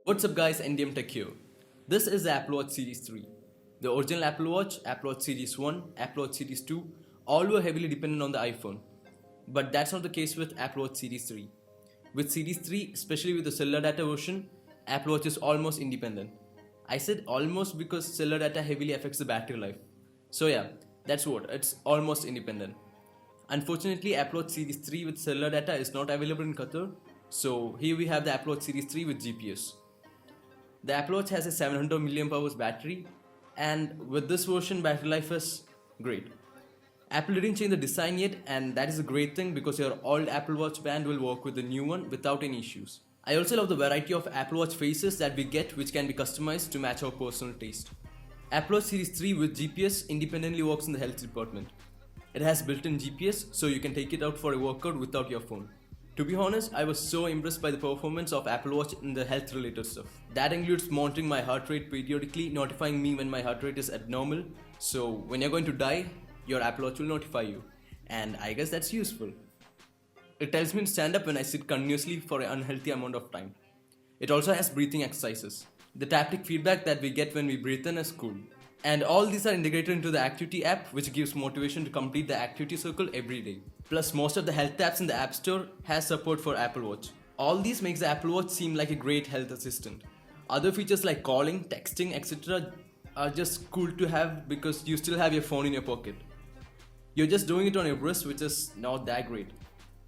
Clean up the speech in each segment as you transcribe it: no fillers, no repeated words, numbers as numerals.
What's up guys, NDM Tech here. This is the Apple Watch Series 3. The original Apple Watch, Apple Watch Series 1, Apple Watch Series 2, all were heavily dependent on the iPhone. But that's not the case with Apple Watch Series 3. With Series 3, especially with the cellular data version, Apple Watch is almost independent. I said almost because cellular data heavily affects the battery life. So yeah, that's what, it's almost independent. Unfortunately, Apple Watch Series 3 with cellular data is not available in Qatar. So here we have the Apple Watch Series 3 with GPS. The Apple Watch has a 700 mAh battery, and with this version battery life is great. Apple didn't change the design yet, and that is a great thing because your old Apple Watch band will work with the new one without any issues. I also love the variety of Apple Watch faces that we get, which can be customized to match our personal taste. Apple Watch Series 3 with GPS independently works in the health department. It has built-in GPS, so you can take it out for a workout without your phone. To be honest, I was so impressed by the performance of Apple Watch in the health related stuff. That includes monitoring my heart rate periodically, notifying me when my heart rate is abnormal. So when you're going to die, your Apple Watch will notify you. And I guess that's useful. It tells me to stand up when I sit continuously for an unhealthy amount of time. It also has breathing exercises. The taptic feedback that we get when we breathe in is cool. And all these are integrated into the Activity app, which gives motivation to complete the activity circle every day. Plus, most of the health apps in the App Store has support for Apple Watch. All these makes the Apple Watch seem like a great health assistant. Other features like calling, texting, etc. are just cool to have because you still have your phone in your pocket. You're just doing it on your wrist, which is not that great.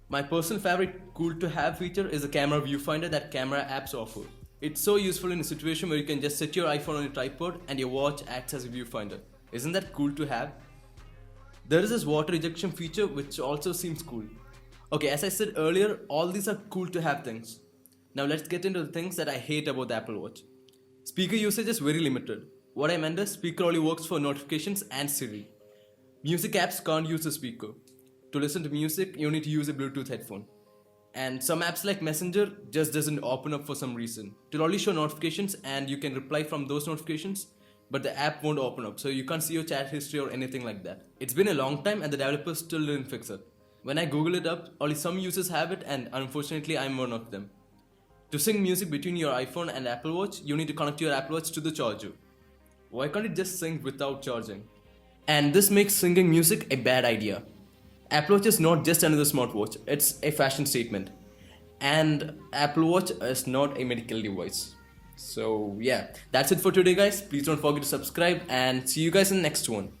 My personal favorite cool to have feature is the camera viewfinder that camera apps offer. It's so useful in a situation where you can just set your iPhone on a tripod and your watch acts as a viewfinder. Isn't that cool to have? There is this water ejection feature which also seems cool. Okay, as I said earlier, all these are cool to have things. Now let's get into the things that I hate about the Apple Watch. Speaker usage is very limited. What I meant is speaker only works for notifications and Siri. Music apps can't use the speaker. To listen to music, you need to use a Bluetooth headphone. And some apps like Messenger just doesn't open up for some reason. It'll only show notifications and you can reply from those notifications, but the app won't open up, so you can't see your chat history or anything like that. It's been a long time and the developers still didn't fix it. When I Google it up, only some users have it and unfortunately I'm one of them. To sync music between your iPhone and Apple Watch, you need to connect your Apple Watch to the charger. Why can't it just sync without charging? And this makes syncing music a bad idea. Apple Watch is not just another smartwatch, it's a fashion statement. And Apple Watch is not a medical device. So yeah, that's it for today guys. Please don't forget to subscribe and see you guys in the next one.